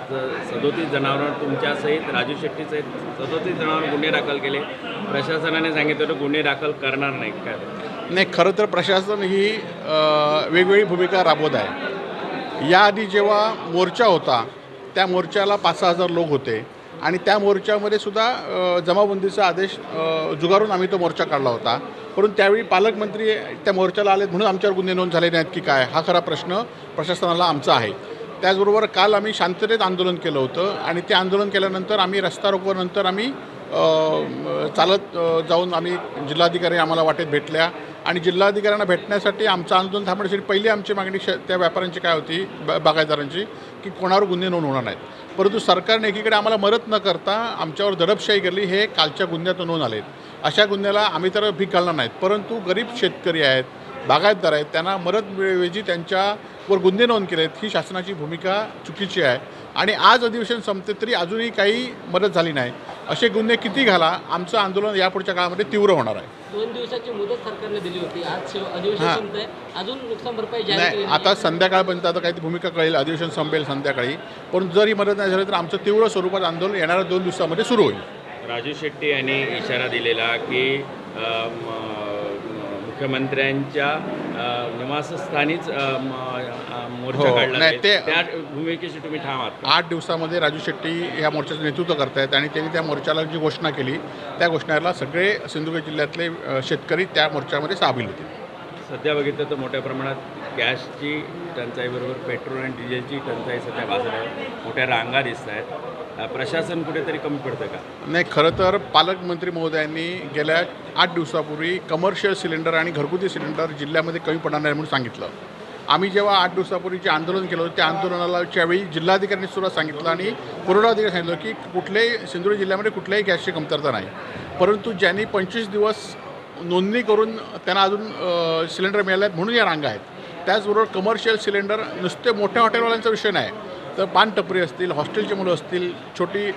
37 जणांवर तुमच्यासहित राजू शेट्टी सहित 37 जणांवर गुन्हे दाखल केले. प्रशासनाने सांगितलं होतं गुन्हे दाखल करणार नाही काय? नाही, खरं तर प्रशासन ही वेगवेगळी भूमिका राबवत आहे. याआधी जेव्हा मोर्चा होता त्या मोर्चाला 5-6 हजार लोक होते आणि त्या मोर्चामध्ये सुद्धा जमावबंदीचा आदेश जुगारून आम्ही तो मोर्चा काढला होता. परंतु त्यावेळी पालकमंत्री त्या मोर्चाला आलेत म्हणून आमच्यावर गुन्हे नोंद झाले नाहीत की काय, हा खरा प्रश्न प्रशासनाला आमचा आहे. त्याचबरोबर काल आम्ही शांततेत आंदोलन केलं होतं आणि ते आंदोलन केल्यानंतर आम्ही रस्ता रोकोनंतर आम्ही चालत जाऊन आम्ही जिल्हाधिकारी आम्हाला वाटेत भेटल्या आणि जिल्हाधिकाऱ्यांना भेटण्यासाठी आमचं आंदोलन थांबवण्यासाठी पहिली आमची मागणी त्या व्यापाऱ्यांची काय होती, बागायतदारांची, की कोणावर गुन्हे नोंद होणार नाहीत. परंतु सरकारने एकीकडे आम्हाला मदत न करता आमच्यावर दडपशाही केली. हे कालच्या गुन्ह्यात नोंद आलेत. अशा गुन्ह्याला आम्ही तर भीक घालणार नाहीत, परंतु गरीब शेतकरी आहेत, बागायतदार आहेत, त्यांना मदत मिळेऐवजी त्यांच्यावर गुन्हे नोंद केलेत, ही शासनाची भूमिका चुकीची आहे. आणि आज अधिवेशन संपते तरी अजूनही काही मदत झाली नाही. असे गुन्हे किती घाला, आमचं आंदोलन यापुढच्या काळामध्ये तीव्र होणार आहे. 2 दिवसाची मुदत सरकारने दिली होती. आज अधिवेशन संपतंय, अजून नुकसान भरपाई जाहीर केली नाही. आता संध्याकाळपर्यंत आता काही भूमिका कळेल, अधिवेशन संपेल संध्याकाळी. पण जर ही मदत नाही झाली तर आमचं तीव्र स्वरूपात आंदोलन येणाऱ्या 2 दिवसामध्ये सुरू होईल. राजू शेट्टी यांनी इशारा दिलेला की मुख्यमंत्र्यांच्या निवासस्थानीच मोर्चा काढला नाही, ते त्या भूमिकेशी तुम्ही ठाम आहात? 8 दिवसामध्ये राजू शेट्टी या मोर्चाचं नेतृत्व करतायत आणि त्यांनी त्या मोर्चाला जी घोषणा केली त्या घोषणेला सगळे सिंधुदुर्ग जिल्ह्यातले शेतकरी त्या मोर्चामध्ये सामील होते. सध्या बघितलं तर मोठ्या प्रमाणात गॅसची टंचाईबरोबर पेट्रोल आणि डिझेलची टंचाई सध्या भासत आहे. मोठ्या रांगा दिसत आहेत. प्रशासन कुठेतरी कमी पडतं का? नाही, खरं तर पालकमंत्री महोदयांनी गेल्या 8 दिवसापूर्वी कमर्शियल सिलेंडर आणि घरगुती सिलेंडर जिल्ह्यामध्ये कमी पडणार नाही म्हणून सांगितलं. आम्ही जेव्हा 8 दिवसापूर्वी जे आंदोलन केलं होतं त्या आंदोलनाच्या वेळी जिल्हाधिकाऱ्यांनी सुद्धा सांगितलं आणि पुरवठाधिकारी सांगितलं की कुठल्याही सिंधुदुर्ग जिल्ह्यामध्ये कुठल्याही गॅसची कमतरता नाही. परंतु ज्यांनी 25 दिवस नोंदणी करून त्यांना अजून सिलेंडर मिळाले आहेत म्हणून या रांगा आहेत. त्याचबरोबर कमर्शियल सिलेंडर नुसते मोठ्या हॉटेलवाल्यांचा विषय नाही, तर पानटपरी असतील, हॉस्टेलची मुलं असतील, छोटी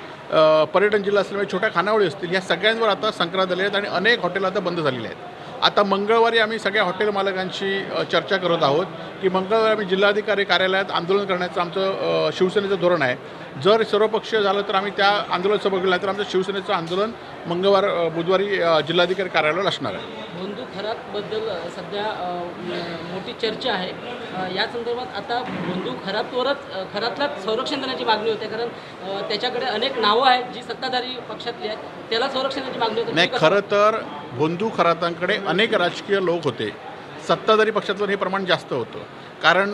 पर्यटन जिल्हा असल्यामुळे छोट्या खानावळी असतील, या सगळ्यांवर आता संक्रांत आले आहेत आणि अनेक हॉटेल आता बंद झालेली आहेत. आता मंगळवारी आम्ही सगळ्या हॉटेल मालकांशी चर्चा करत आहोत की मंगळवारी आम्ही जिल्हाधिकारी कार्यालयात आंदोलन करण्याचं आमचं शिवसेनेचं धोरण आहे. जर सर्वपक्षीय झालं तर आम्ही त्या आंदोलन सहभागी नाही तर आमचं शिवसेनेचं आंदोलन बुधवारी जिल्हाधिकारी कार्यालयावर असणार आहे. बंधू खरातबद्दल सध्या मोठी चर्चा आहे. या संदर्भात आता बंधू खरातलाच संरक्षण देण्याची मागणी होते, कारण त्याच्याकडे अनेक नावं आहेत जी सत्ताधारी पक्षातली आहेत, त्याला संरक्षण देण्याची मागणी होते. नाही, खरं तर बंधू खरातांकडे अनेक राजकीय लोक होते. सत्ताधारी पक्षातलं हे प्रमाण जास्त होतं, कारण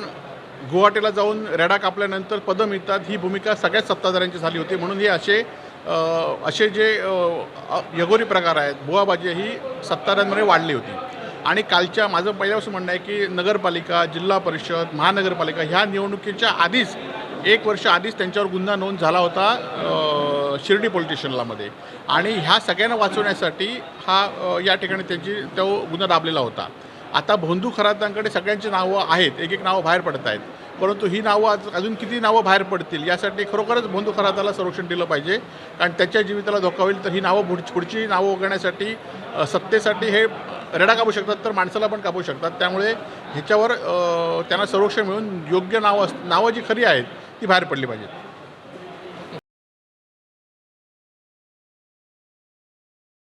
गुवाहाटीला जाऊन रेडा कापल्यानंतर पदं मिळतात ही भूमिका सगळ्याच सत्ताधाऱ्यांची झाली होती. म्हणून हे असे जे यगोरी प्रकार आहेत, बुवाबाजी ही सत्ताधाऱ्यांमध्ये वाढली होती. आणि कालच्या माझं पहिल्यापासून म्हणणं आहे की नगरपालिका, जिल्हा परिषद, महानगरपालिका ह्या निवडणुकीच्या आधीच 1 वर्ष आधीच त्यांच्यावर गुन्हा नोंद झाला होता शिर्डी पोलीस स्टेशनलामध्ये आणि ह्या सगळ्यांना वाचवण्यासाठी या ठिकाणी तो गुन्हा दाबलेला होता. आता बंधू खरातांकडे सगळ्यांची नावं आहेत, एक नावं बाहेर पडत आहेत, परंतु ही नावं अजून किती नावं बाहेर पडतील यासाठी खरोखरच बंधू खराताला संरक्षण दिलं पाहिजे, कारण त्याच्या जीविताला धोका होईल. तर ही नावं पुढची नावं वगळण्यासाठी सत्तेसाठी हे रेडा कापू शकतात तर माणसाला पण कापू शकतात. त्यामुळे ह्याच्यावर त्यांना संरक्षण मिळून योग्य नावं जी खरी आहेत ती बाहेर पडली पाहिजेत.